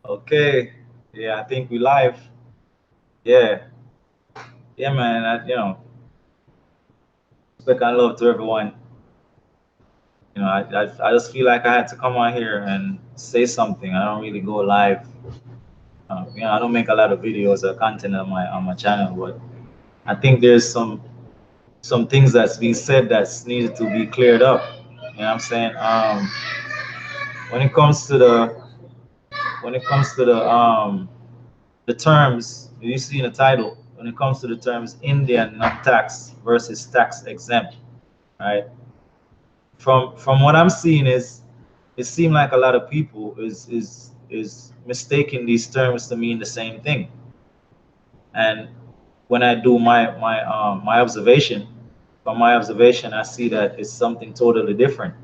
Okay. Yeah, I think we live. Yeah. Yeah, man. Respect and love to everyone. I just feel like I had to come on here and say something. I don't really go live. I don't make a lot of videos or content on my channel, but I think there's some things that's being said that's needed to be cleared up. You know what I'm saying? When it comes to the terms you see in the title, when it comes to the terms Indian not tax versus tax exempt, right? From what I'm seeing is it seems like a lot of people is mistaking these terms to mean the same thing. And when I do my observation, from my observation, I see that it's something totally different.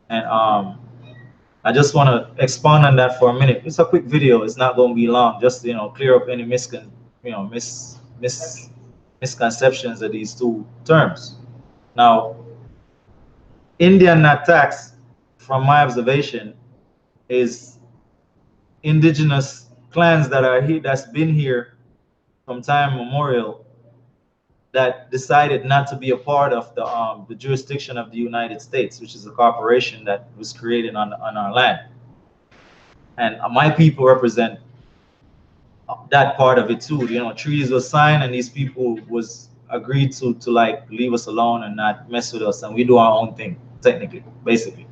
And I just want to expand on that for a minute. It's a quick video. It's not going to be long. Just clear up any you know misconceptions of these two terms. Now, Indian not tax, from my observation, is indigenous clans that are here, that's been here from time memorial, that decided not to be a part of the jurisdiction of the United States, which is a corporation that was created on our land. And my people represent that part of it too. Treaties were signed, and these people was agreed to like leave us alone and not mess with us, and we do our own thing, technically, basically.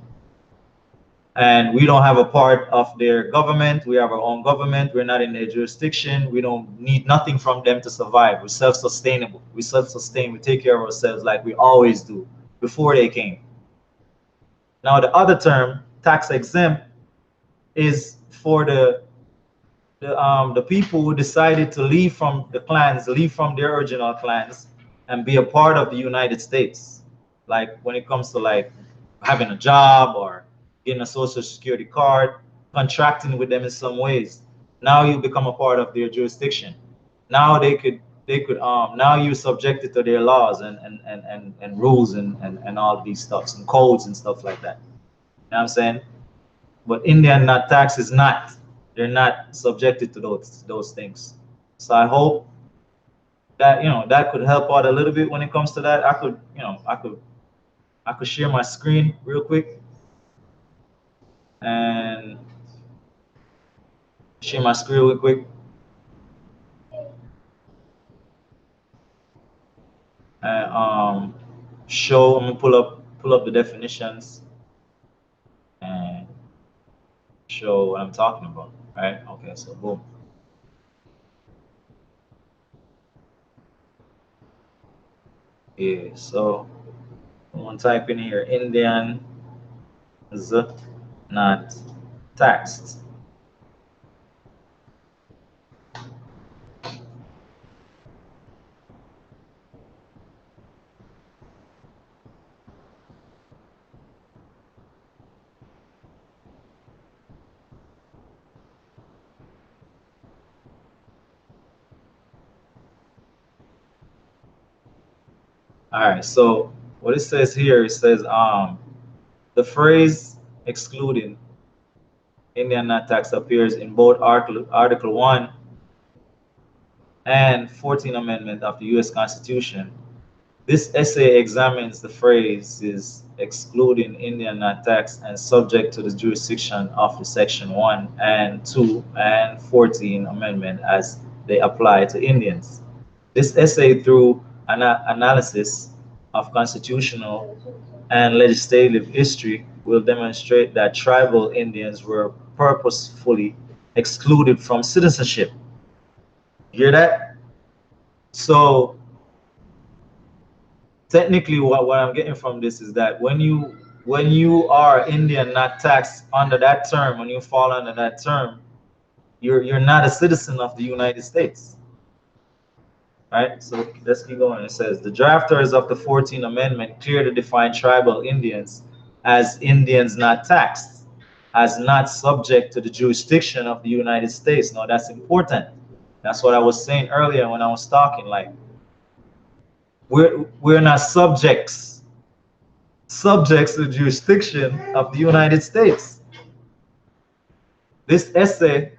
And we don't have a part of their government. We have our own government. We're not in their jurisdiction. We don't need nothing from them to survive. We're self-sustainable. We self-sustain. We take care of ourselves like we always do before they came. Now, the other term, tax exempt, is for the people who decided to leave from the clans, leave from their original clans, and be a part of the United States. Like when it comes to like having a job or getting a social security card, contracting with them in some ways. Now you become a part of their jurisdiction. Now they could now you're subjected to their laws and rules and all of these stuffs and codes and stuff like that. You know what I'm saying? But Indian not tax is not. They're not subjected to those things. So I hope that that could help out a little bit when it comes to that. I could share my screen real quick and share my screen real quick and show. I'm gonna pull up the definitions and show what I'm talking about. Right? Okay. So boom. Yeah. So I'm gonna type in here Indian is not taxed. All right. So what it says here, it says the phrase excluding Indian not tax appears in both Article 1 and 14th Amendment of the U.S. Constitution. This essay examines the phrases excluding Indian not tax and subject to the jurisdiction of the Section 1 and 2 and 14 Amendment as they apply to Indians. This essay, through analysis of constitutional and legislative history, will demonstrate that tribal Indians were purposefully excluded from citizenship. You hear that? So technically, what I'm getting from this is that when you are Indian not taxed under that term, when you fall under that term, you're not a citizen of the United States. Right? So let's keep going. It says the drafters of the 14th Amendment clearly define tribal Indians as Indians not taxed, as not subject to the jurisdiction of the United States. Now that's important. That's what I was saying earlier when I was talking. Like we're not subjects to the jurisdiction of the United States. This essay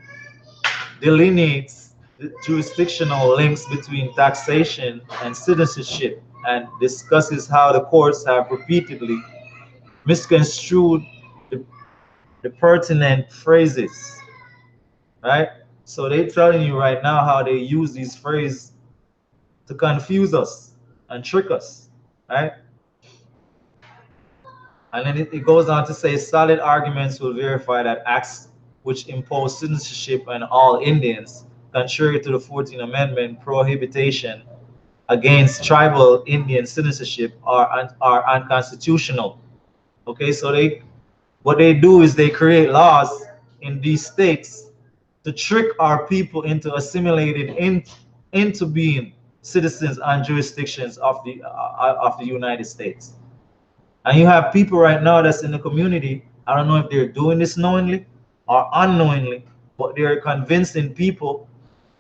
delineates the jurisdictional links between taxation and citizenship and discusses how the courts have repeatedly misconstrued the, the pertinent phrases, right? So they're telling you right now how they use these phrases to confuse us and trick us, right? And then it goes on to say solid arguments will verify that acts which impose citizenship on all Indians, contrary to the 14th Amendment prohibition against tribal Indian citizenship, are unconstitutional. Okay, so what they do is they create laws in these states to trick our people into assimilating into being citizens and jurisdictions of the United States. And you have people right now that's in the community. I don't know if they're doing this knowingly or unknowingly, but they're convincing people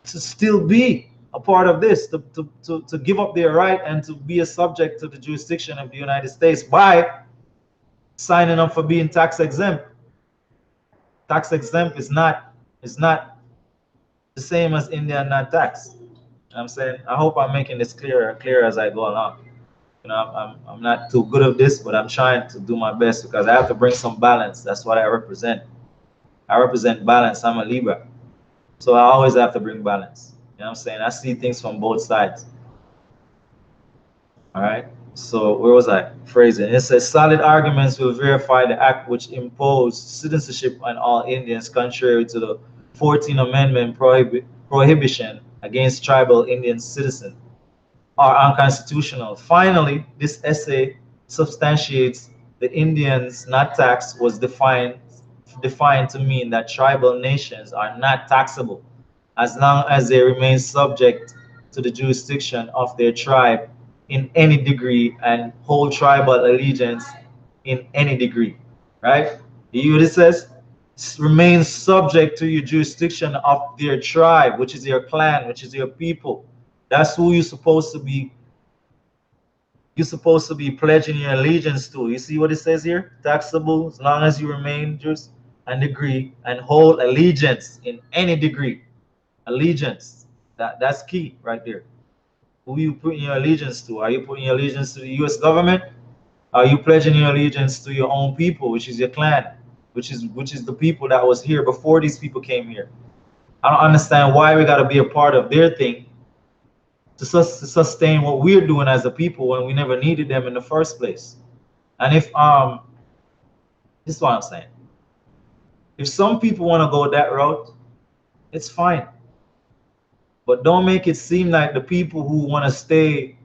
to still be a part of this, to give up their right and to be a subject to the jurisdiction of the United States by signing up for being tax exempt. Tax exempt is not the same as Indian non-tax. I'm saying, I hope I'm making this clear as I go along. You know, I'm not too good at this, but I'm trying to do my best because I have to bring some balance. That's what I represent. I represent balance. I'm a Libra. So I always have to bring balance. You know what I'm saying? I see things from both sides. All right. So where was I? Phrasing. It says solid arguments will verify the act which imposed citizenship on all Indians, contrary to the 14th Amendment prohibition against tribal Indian citizens, are unconstitutional. Finally, this essay substantiates the Indians not taxed was defined to mean that tribal nations are not taxable as long as they remain subject to the jurisdiction of their tribe in any degree and hold tribal allegiance in any degree. Right? You hear what it says? Remain subject to your jurisdiction of their tribe, which is your clan, which is your people. That's who you're supposed to be pledging your allegiance to. You see what it says here? Taxable as long as you remain just and degree and hold allegiance in any degree. Allegiance. That's key right there. Who you putting your allegiance to? Are you putting your allegiance to the US government? Are you pledging your allegiance to your own people, which is your clan, which is the people that was here before these people came here? I don't understand why we gotta be a part of their thing to sustain what we're doing as a people when we never needed them in the first place. And if this is what I'm saying. If some people want to go that route, it's fine. But don't make it seem like the people who want to stay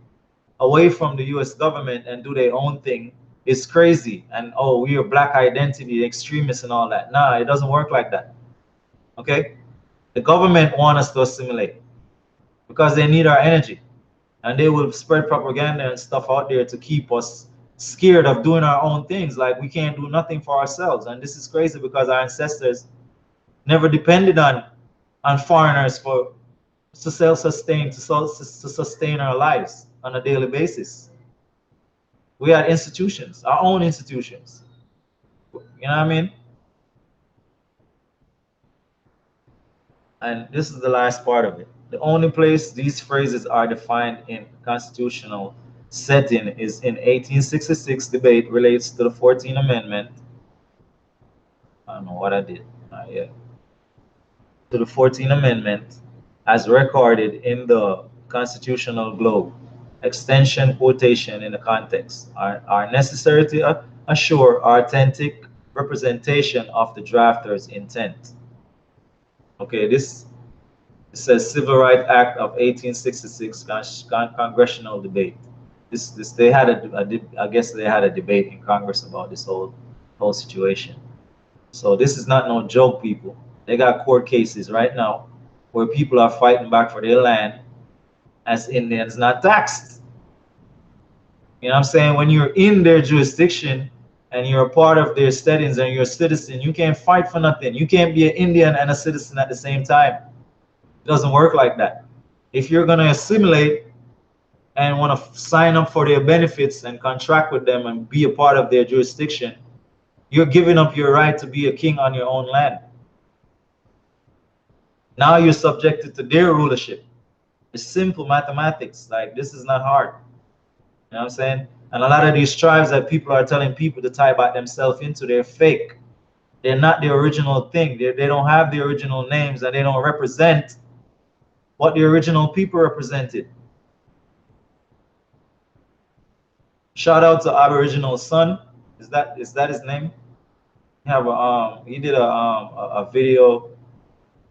away from the US government and do their own thing is crazy and oh, we are black identity extremists and all that. Nah, it doesn't work like that. Okay? The government want us to assimilate because they need our energy. And they will spread propaganda and stuff out there to keep us scared of doing our own things. Like we can't do nothing for ourselves. And this is crazy because our ancestors never depended on foreigners for to self-sustain, to sustain our lives on a daily basis. We had institutions, our own institutions. You know what I mean? And this is the last part of it. The only place these phrases are defined in constitutional setting is in 1866 debate relates to the 14th Amendment. I don't know what I did. Yeah. To the 14th Amendment as recorded in the constitutional globe. Extension quotation in the context are necessary to assure authentic representation of the drafter's intent. Okay, this it says Civil Rights Act of 1866 congressional debate. This they had I guess they had a debate in Congress about this whole situation. So this is not no joke, people. They got court cases right now where people are fighting back for their land as Indians not taxed. You know what I'm saying? When you're in their jurisdiction and you're a part of their settings and you're a citizen, you can't fight for nothing. You can't be an Indian and a citizen at the same time. It doesn't work like that. If you're going to assimilate and want to sign up for their benefits and contract with them and be a part of their jurisdiction, you're giving up your right to be a king on your own land. Now you're subjected to their rulership. It's simple mathematics. Like, this is not hard. You know what I'm saying? And a lot of these tribes that people are telling people to tie back themselves into, they're fake. They're not the original thing. They don't have the original names, and they don't represent what the original people represented. Shout out to Aboriginal Son. Is that his name? He did a video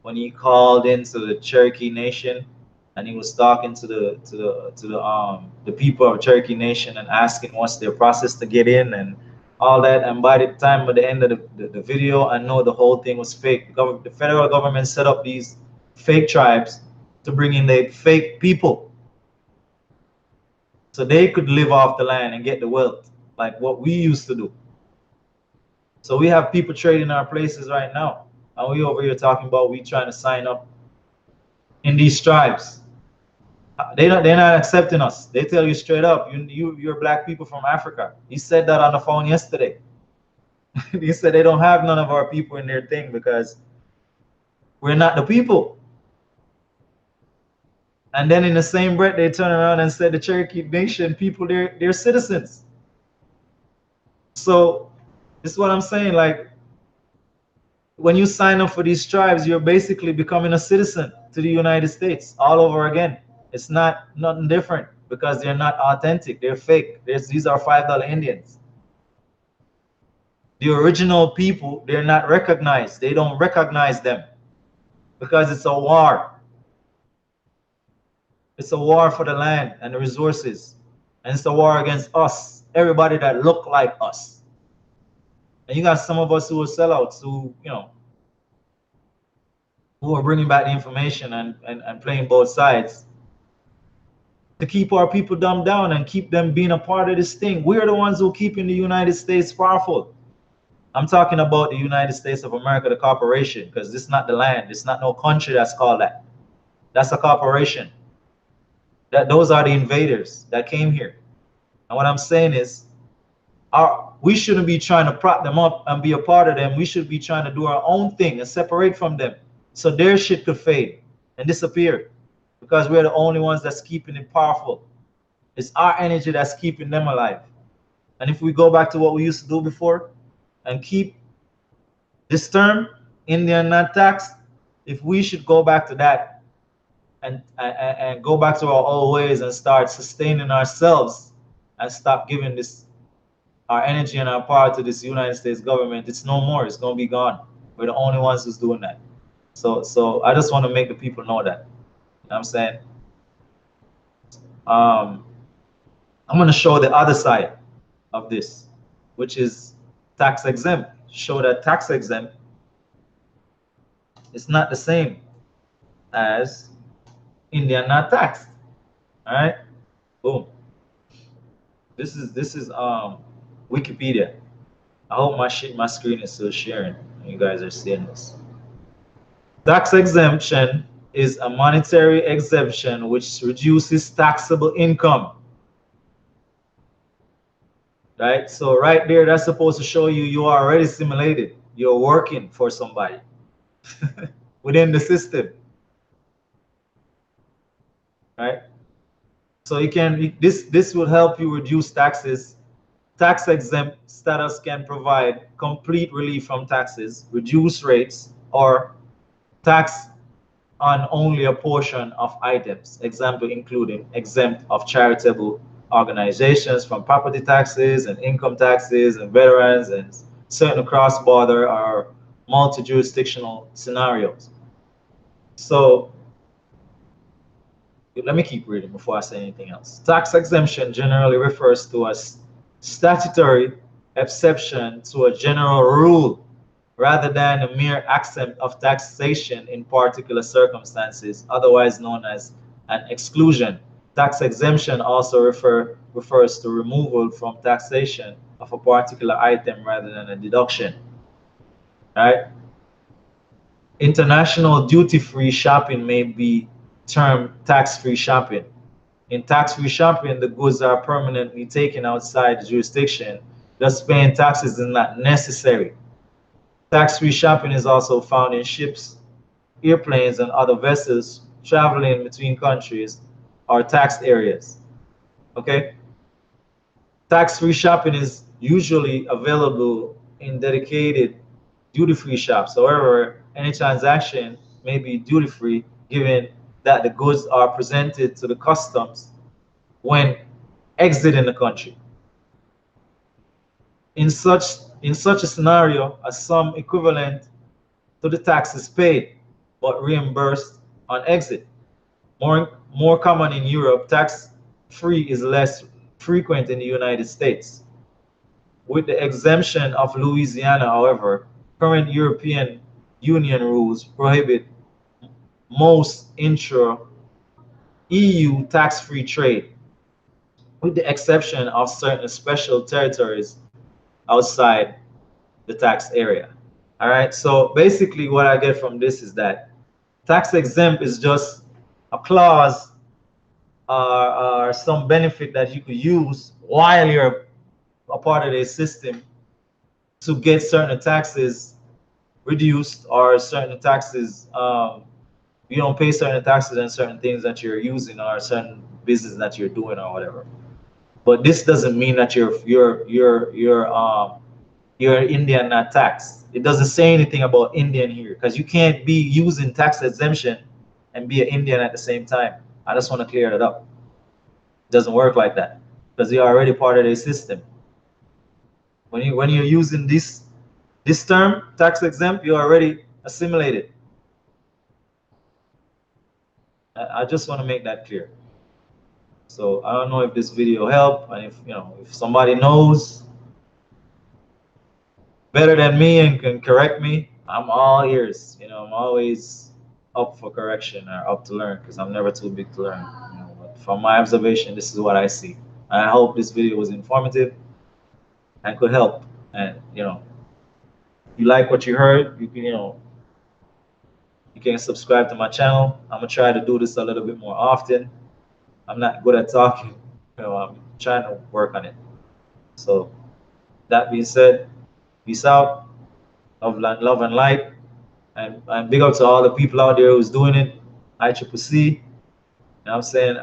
when he called into the Cherokee Nation, and he was talking to the people of Cherokee Nation and asking what's their process to get in and all that. And by the time at the end of the video, I know the whole thing was fake. The federal government set up these fake tribes to bring in the fake people so they could live off the land and get the wealth like what we used to do. So we have people trading our places right now, and we over here talking about we trying to sign up in these tribes. They're not accepting us. They tell you straight up, you're black people from Africa. He said that on the phone yesterday. He said they don't have none of our people in their thing because we're not the people. And then in the same breath, they turn around and said the Cherokee Nation people, they're citizens. So this is what I'm saying. Like, when you sign up for these tribes, you're basically becoming a citizen to the United States all over again. It's not nothing different because they're not authentic. They're fake. These are $5 Indians. The original people, they're not recognized. They don't recognize them because it's a war. It's a war for the land and the resources. And it's a war against us, everybody that look like us. And you got some of us who are sellouts who, who are bringing back the information and playing both sides to keep our people dumbed down and keep them being a part of this thing. We're the ones who are keeping the United States powerful. I'm talking about the United States of America, the corporation, because this is not the land. It's not no country that's called that. That's a corporation. Those are the invaders that came here. And what I'm saying is, we shouldn't be trying to prop them up and be a part of them. We should be trying to do our own thing and separate from them so their shit could fade and disappear, because we're the only ones that's keeping it powerful. It's our energy that's keeping them alive. And if we go back to what we used to do before and keep this term, Indian not taxed, if we should go back to that and go back to our old ways and start sustaining ourselves and stop giving this our energy and our power to this United States government, it's no more. It's gonna be gone. We're the only ones who's doing that. So I just want to make the people know that. You know what I'm saying? I'm gonna show the other side of this, which is tax exempt. Show that tax exempt is not the same as Indian not taxed. All right, boom. This is Wikipedia. I hope my screen is still sharing. You guys are seeing this. Tax exemption is a monetary exemption which reduces taxable income. Right? So right there, that's supposed to show you are already simulated. You're working for somebody within the system. Right? So this will help you reduce taxes. Tax exempt status can provide complete relief from taxes, reduce rates, or tax on only a portion of items. Example including exempt of charitable organizations from property taxes and income taxes and veterans and certain cross-border or multi-jurisdictional scenarios. So let me keep reading before I say anything else. Tax exemption generally refers to a statutory exception to a general rule rather than a mere exempt of taxation in particular circumstances, otherwise known as an exclusion. Tax exemption also refers to removal from taxation of a particular item rather than a deduction. Right? International duty-free shopping may be termed tax-free shopping. In tax-free shopping, the goods are permanently taken outside the jurisdiction, thus paying taxes is not necessary. Tax-free shopping is also found in ships airplanes and other vessels traveling between countries are taxed areas. Okay? Tax-free shopping is usually available in dedicated duty-free shops. However, any transaction may be duty-free given that the goods are presented to the customs when exiting the country. In such in such a scenario, a sum equivalent to the tax is paid but reimbursed on exit. More common in Europe, tax-free is less frequent in the United States. With the exemption of Louisiana, however, current European Union rules prohibit most intra-EU tax-free trade, with the exception of certain special territories outside the tax area. All right, so basically what I get from this is that tax exempt is just a clause or some benefit that you could use while you're a part of the system to get certain taxes reduced or certain taxes, you don't pay certain taxes on certain things that you're using or certain business that you're doing or whatever. But this doesn't mean that you're Indian not taxed. It doesn't say anything about Indian here because you can't be using tax exemption and be an Indian at the same time. I just want to clear that up. It doesn't work like that because you're already part of the system. When you're using this term, tax exempt, you're already assimilated. I just want to make that clear. So I don't know if this video helped, and if somebody knows better than me and can correct me, I'm all ears. I'm always up for correction or up to learn because I'm never too big to learn. But from my observation, this is what I see. I hope this video was informative and could help. And you like what you heard, you can subscribe to my channel. I'm gonna try to do this a little bit more often. I'm not good at talking. I'm trying to work on it. So that being said, peace out. Love and light. And big up to all the people out there who's doing it. ICCC. You know what I'm saying?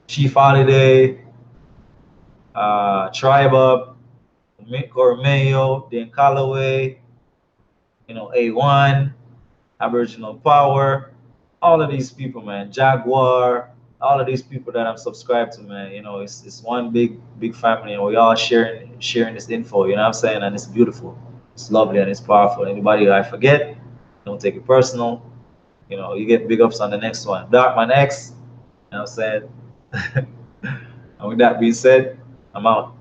Chief Holiday, Tribe Up, Cormeo, Dan Calloway, A1, Aboriginal Power, all of these people, man, Jaguar, all of these people that I'm subscribed to, man, it's one big family, and we all sharing this info, you know what I'm saying? And it's beautiful, it's lovely, and it's powerful. Anybody I forget, don't take it personal. You get big ups on the next one. Darkman X, you know what I'm saying? And with that being said, I'm out.